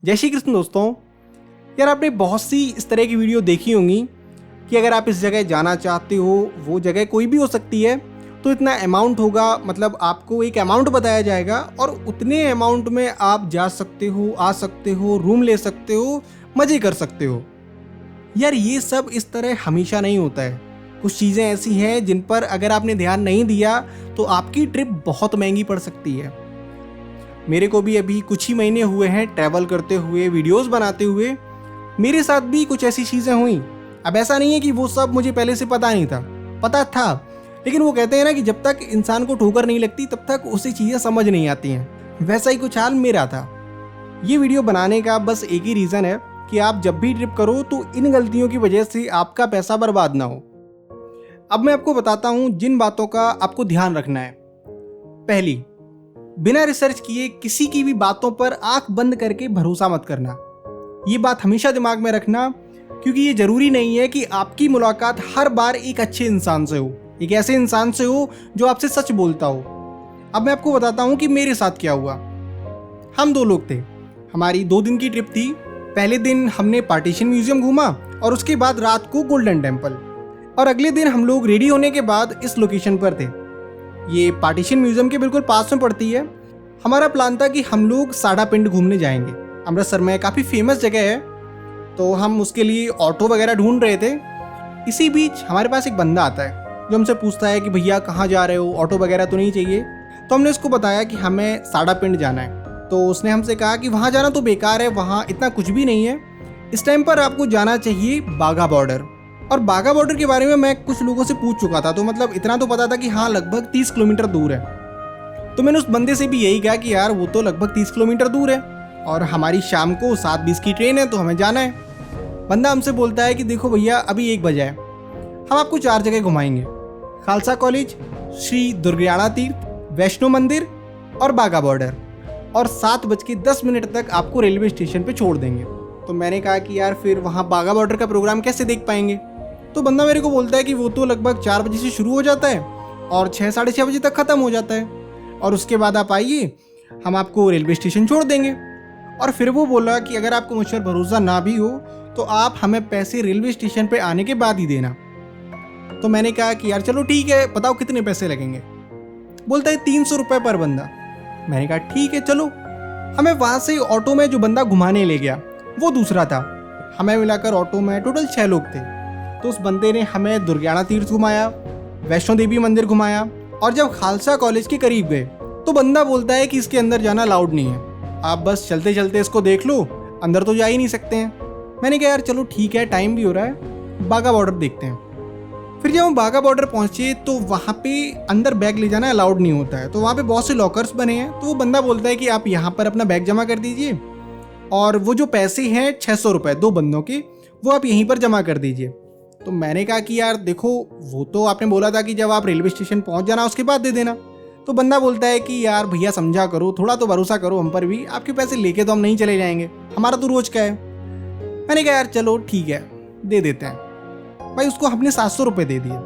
जय श्री कृष्ण दोस्तों। यार आपने बहुत सी इस तरह की वीडियो देखी होंगी कि अगर आप इस जगह जाना चाहते हो, वो जगह कोई भी हो सकती है, तो इतना अमाउंट होगा, मतलब आपको एक अमाउंट बताया जाएगा और उतने अमाउंट में आप जा सकते हो, आ सकते हो, रूम ले सकते हो, मज़े कर सकते हो। यार ये सब इस तरह हमेशा नहीं होता है। कुछ चीज़ें ऐसी हैं जिन पर अगर आपने ध्यान नहीं दिया तो आपकी ट्रिप बहुत महंगी पड़ सकती है। मेरे को भी अभी कुछ ही महीने हुए हैं ट्रैवल करते हुए, वीडियोस बनाते हुए। मेरे साथ भी कुछ ऐसी चीज़ें हुई। अब ऐसा नहीं है कि वो सब मुझे पहले से पता नहीं था, पता था, लेकिन वो कहते हैं ना कि जब तक इंसान को ठोकर नहीं लगती तब तक उसे चीज़ें समझ नहीं आती हैं। वैसा ही कुछ हाल मेरा था। ये वीडियो बनाने का बस एक ही रीज़न है कि आप जब भी ट्रिप करो तो इन गलतियों की वजह से आपका पैसा बर्बाद ना हो। अब मैं आपको बताता हूँ जिन बातों का आपको ध्यान रखना है। पहली, बिना रिसर्च किए किसी की भी बातों पर आंख बंद करके भरोसा मत करना। ये बात हमेशा दिमाग में रखना, क्योंकि ये जरूरी नहीं है कि आपकी मुलाकात हर बार एक अच्छे इंसान से हो, एक ऐसे इंसान से हो जो आपसे सच बोलता हो। अब मैं आपको बताता हूँ कि मेरे साथ क्या हुआ। हम दो लोग थे, हमारी 2 दिन की ट्रिप थी। पहले दिन हमने पार्टीशन म्यूजियम घूमा और उसके बाद रात को गोल्डन टेम्पल, और अगले दिन हम लोग रेडी होने के बाद इस लोकेशन पर थे। ये पार्टीशन म्यूजियम के बिल्कुल पास में पड़ती है। हमारा प्लान था कि हम लोग साड़ा पिंड घूमने जाएंगे। अमृतसर में काफ़ी फेमस जगह है, तो हम उसके लिए ऑटो वगैरह ढूंढ रहे थे। इसी बीच हमारे पास एक बंदा आता है जो हमसे पूछता है कि भैया कहाँ जा रहे हो, ऑटो वगैरह तो नहीं चाहिए। तो हमने उसको बताया कि हमें साड़ा पिंड जाना है। तो उसने हमसे कहा कि वहाँ जाना तो बेकार है, वहाँ इतना कुछ भी नहीं है, इस टाइम पर आपको जाना चाहिए बाघा बॉर्डर। और बाघा बॉर्डर के बारे में मैं कुछ लोगों से पूछ चुका था, तो मतलब इतना तो पता था कि हाँ लगभग 30 किलोमीटर दूर है। तो मैंने उस बंदे से भी यही कहा कि यार वो तो लगभग 30 किलोमीटर दूर है और हमारी शाम को 7:20 की ट्रेन है, तो हमें जाना है। बंदा हमसे बोलता है कि देखो भैया अभी 1 बजे है, हम आपको 4 जगह घुमाएंगे, खालसा कॉलेज, श्री दुर्गियाना तीर्थ, वैष्णो मंदिर और बाघा बॉर्डर, और 7:10 तक आपको रेलवे स्टेशन पर छोड़ देंगे। तो मैंने कहा कि यार फिर वहाँ बाघा बॉर्डर का प्रोग्राम कैसे देख पाएंगे। तो बंदा मेरे को बोलता है कि वो तो लगभग 4 बजे से शुरू हो जाता है और 6 साढ़े 6 बजे तक ख़त्म हो जाता है, और उसके बाद आप आइए, हम आपको रेलवे स्टेशन छोड़ देंगे। और फिर वो बोला कि अगर आपको मुझ पर भरोसा ना भी हो तो आप हमें पैसे रेलवे स्टेशन पे आने के बाद ही देना। तो मैंने कहा कि यार चलो ठीक है, बताओ कितने पैसे लगेंगे। बोलता है 300 रुपये पर बंदा। मैंने कहा ठीक है चलो। हमें वहाँ से ऑटो में जो बंदा घुमाने ले गया वो दूसरा था। हमें मिलाकर ऑटो में टोटल 6 लोग थे। तो उस बंदे ने हमें दुर्गियाना तीर्थ घुमाया, वैष्णो देवी मंदिर घुमाया, और जब खालसा कॉलेज के करीब गए तो बंदा बोलता है कि इसके अंदर जाना अलाउड नहीं है, आप बस चलते चलते इसको देख लो, अंदर तो जा ही नहीं सकते हैं। मैंने कहा यार चलो ठीक है, टाइम भी हो रहा है, बाघा बॉर्डर देखते हैं। फिर जब हम बाघा बॉर्डर पहुंचे तो वहाँ पे अंदर बैग ले जाना अलाउड नहीं होता है। तो वहाँ पे बहुत से लॉकर्स बने हैं। तो वो बंदा बोलता है कि आप यहाँ पर अपना बैग जमा कर दीजिए, और वो जो पैसे हैं 600 रुपये 2 बंदों के, वो आप यहीं पर जमा कर दीजिए। तो मैंने कहा कि यार देखो वो तो आपने बोला था कि जब आप रेलवे स्टेशन पहुंच जाना उसके बाद दे देना। तो बंदा बोलता है कि यार भैया समझा करो, थोड़ा तो भरोसा करो हम पर भी, आपके पैसे लेके तो हम नहीं चले जाएंगे, हमारा तो रोज का है। मैंने कहा यार चलो ठीक है दे देते हैं। भाई उसको हमने 700 रुपये दे दिए।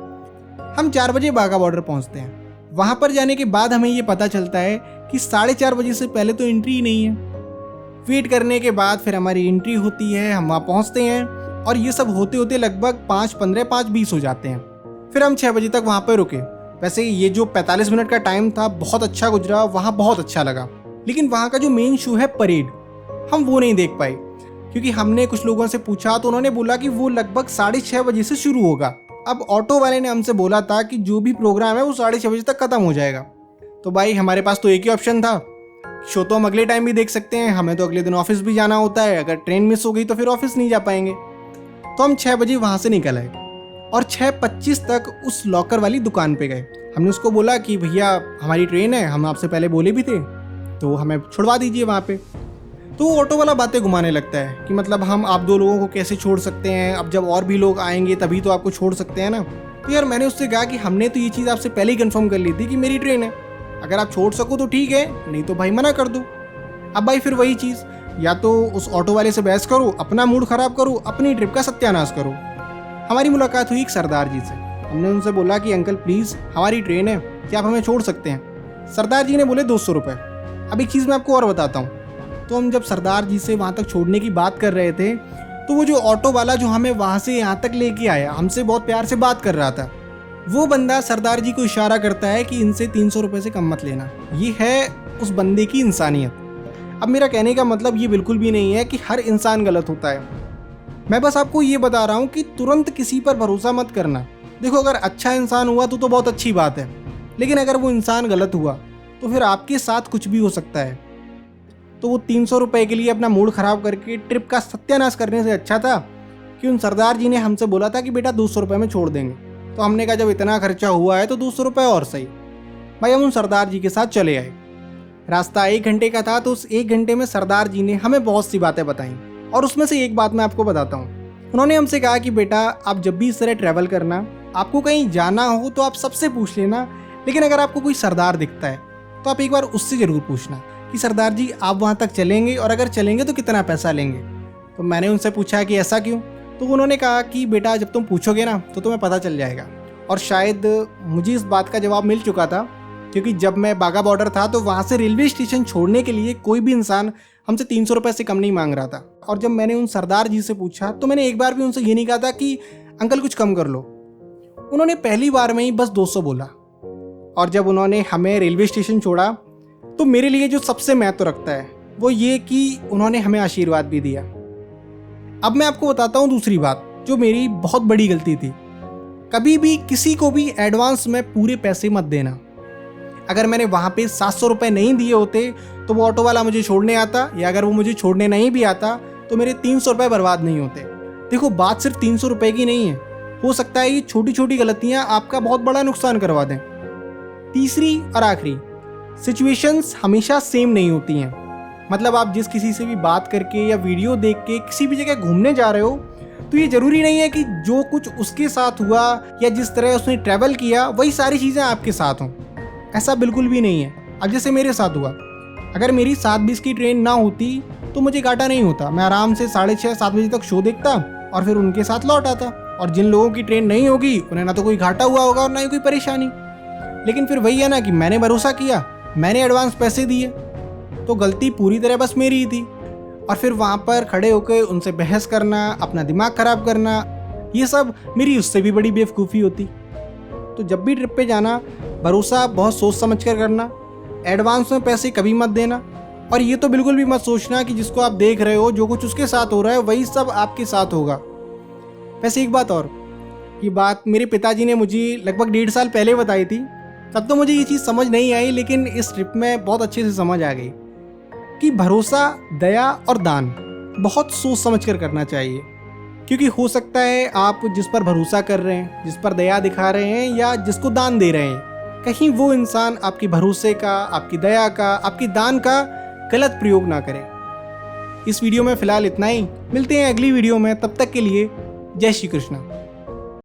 हम 4 बजे बाघा बॉर्डर पहुँचते हैं। वहाँ पर जाने के बाद हमें ये पता चलता है कि 4:30 बजे से पहले तो एंट्री ही नहीं है। वेट करने के बाद फिर हमारी एंट्री होती है, हम वहाँ पहुँचते हैं, और ये सब होते होते लगभग 5:15 5:20 हो जाते हैं। फिर हम 6 बजे तक वहाँ पर रुके। वैसे ये जो 45 मिनट का टाइम था बहुत अच्छा गुजरा, वहाँ बहुत अच्छा लगा। लेकिन वहाँ का जो मेन शो है परेड, हम वो नहीं देख पाए, क्योंकि हमने कुछ लोगों से पूछा तो उन्होंने बोला कि वो लगभग 6:30 बजे से शुरू होगा। अब ऑटो वाले ने हमसे बोला था कि जो भी प्रोग्राम है वो 6:30 बजे तक ख़त्म हो जाएगा। तो भाई हमारे पास तो एक ही ऑप्शन था, शो तो हम अगले टाइम भी देख सकते हैं, हमें तो अगले दिन ऑफिस भी जाना होता है, अगर ट्रेन मिस हो गई तो फिर ऑफिस नहीं जा पाएंगे। तो हम 6 बजे वहाँ से निकल आए और 6:25 तक उस लॉकर वाली दुकान पे गए। हमने उसको बोला कि भैया हमारी ट्रेन है, हम आपसे पहले बोले भी थे, तो हमें छुड़वा दीजिए वहाँ पे। तो वो ऑटो वाला बातें घुमाने लगता है कि मतलब हम आप 2 लोगों को कैसे छोड़ सकते हैं, अब जब और भी लोग आएंगे तभी तो आपको छोड़ सकते हैं ना। तो यार मैंने उससे कहा कि हमने तो ये चीज़ आपसे पहले ही कन्फर्म कर ली थी कि मेरी ट्रेन है, अगर आप छोड़ सको तो ठीक है, नहीं तो भाई मना कर दो। अब भाई फिर वही चीज़, या तो उस ऑटो वाले से बहस करो, अपना मूड ख़राब करो, अपनी ट्रिप का सत्यानाश करो। हमारी मुलाकात हुई एक सरदार जी से। हमने उनसे बोला कि अंकल प्लीज़ हमारी ट्रेन है, क्या आप हमें छोड़ सकते हैं। सरदार जी ने बोले 200 रुपये। अब एक चीज़ मैं आपको और बताता हूँ, तो हम जब सरदार जी से वहाँ तक छोड़ने की बात कर रहे थे, तो वो जो ऑटो वाला जो हमें वहाँ से यहाँ तक लेके आया, हमसे बहुत प्यार से बात कर रहा था, वो बंदा सरदार जी को इशारा करता है कि इनसे 300 रुपये से कम मत लेना। ये है उस बंदे की इंसानियत। अब मेरा कहने का मतलब ये बिल्कुल भी नहीं है कि हर इंसान गलत होता है। मैं बस आपको ये बता रहा हूँ कि तुरंत किसी पर भरोसा मत करना। देखो, अगर अच्छा इंसान हुआ तो बहुत अच्छी बात है, लेकिन अगर वो इंसान गलत हुआ तो फिर आपके साथ कुछ भी हो सकता है। तो वो 300 रुपये के लिए अपना मूड ख़राब करके ट्रिप का सत्यानाश करने से अच्छा था कि उन सरदार जी ने हमसे बोला था कि बेटा 200 रुपये में छोड़ देंगे। तो हमने कहा जब इतना खर्चा हुआ है तो 200 रुपये और सही। भाई हम उन सरदार जी के साथ चले आए। रास्ता 1 घंटे का था, तो उस 1 घंटे में सरदार जी ने हमें बहुत सी बातें बताई, और उसमें से एक बात मैं आपको बताता हूँ। उन्होंने हमसे कहा कि बेटा आप जब भी इस तरह ट्रैवल करना, आपको कहीं जाना हो तो आप सबसे पूछ लेना, लेकिन अगर आपको कोई सरदार दिखता है तो आप एक बार उससे ज़रूर पूछना कि सरदार जी आप वहाँ तक चलेंगे, और अगर चलेंगे तो कितना पैसा लेंगे। तो मैंने उनसे पूछा कि ऐसा क्यों? तो उन्होंने कहा कि बेटा जब तुम पूछोगे ना तो तुम्हें पता चल जाएगा। और शायद मुझे इस बात का जवाब मिल चुका था, क्योंकि जब मैं बाघा बॉर्डर था तो वहाँ से रेलवे स्टेशन छोड़ने के लिए कोई भी इंसान हमसे 300 रुपये से कम नहीं मांग रहा था। और जब मैंने उन सरदार जी से पूछा तो मैंने एक बार भी उनसे ये नहीं कहा था कि अंकल कुछ कम कर लो। उन्होंने पहली बार में ही बस 200 बोला। और जब उन्होंने हमें रेलवे स्टेशन छोड़ा तो मेरे लिए जो सबसे महत्व रखता है वो ये कि उन्होंने हमें आशीर्वाद भी दिया। अब मैं आपको बताता हूँ दूसरी बात जो मेरी बहुत बड़ी गलती थी। कभी भी किसी को भी एडवांस में पूरे पैसे मत देना। अगर मैंने वहाँ पे 700 रुपये नहीं दिए होते तो वो ऑटो वाला मुझे छोड़ने आता, या अगर वो मुझे छोड़ने नहीं भी आता तो मेरे 300 रुपये बर्बाद नहीं होते। देखो, बात सिर्फ 300 रुपये की नहीं है, हो सकता है ये छोटी छोटी गलतियाँ आपका बहुत बड़ा नुकसान करवा दें। तीसरी और आखिरी, सिचुएशंस हमेशा सेम नहीं होती हैं। मतलब आप जिस किसी से भी बात करके या वीडियो देख के किसी भी जगह घूमने जा रहे हो तो ये ज़रूरी नहीं है कि जो कुछ उसके साथ हुआ या जिस तरह उसने ट्रैवल किया वही सारी चीज़ें आपके साथ हों। ऐसा बिल्कुल भी नहीं है। अब जैसे मेरे साथ हुआ, अगर मेरी 7:20 की ट्रेन ना होती तो मुझे घाटा नहीं होता। मैं आराम से 6:30-7 बजे तक शो देखता और फिर उनके साथ लौट आता। और जिन लोगों की ट्रेन नहीं होगी उन्हें ना तो कोई घाटा हुआ होगा और ना ही कोई परेशानी। लेकिन फिर वही है ना कि मैंने भरोसा किया, मैंने एडवांस पैसे दिए, तो गलती पूरी तरह बस मेरी ही थी। और फिर वहाँ पर खड़े होकर उनसे बहस करना, अपना दिमाग ख़राब करना, ये सब मेरी उससे भी बड़ी बेवकूफ़ी होती। तो जब भी ट्रिप पे जाना, भरोसा बहुत सोच समझ कर करना, एडवांस में पैसे कभी मत देना। और ये तो बिल्कुल भी मत सोचना कि जिसको आप देख रहे हो, जो कुछ उसके साथ हो रहा है वही सब आपके साथ होगा। वैसे एक बात और, ये बात मेरे पिताजी ने मुझे लगभग 1.5 साल पहले बताई थी। तब तो मुझे ये चीज़ समझ नहीं आई, लेकिन इस ट्रिप में बहुत अच्छे से समझ आ गई कि भरोसा, दया और दान बहुत सोच समझ कर करना चाहिए। क्योंकि हो सकता है आप जिस पर भरोसा कर रहे हैं, जिस पर दया दिखा रहे हैं या जिसको दान दे रहे हैं, कहीं वो इंसान आपके भरोसे का, आपकी दया का, आपकी दान का गलत प्रयोग ना करे। इस वीडियो में फ़िलहाल इतना ही। मिलते हैं अगली वीडियो में, तब तक के लिए जय श्री कृष्ण।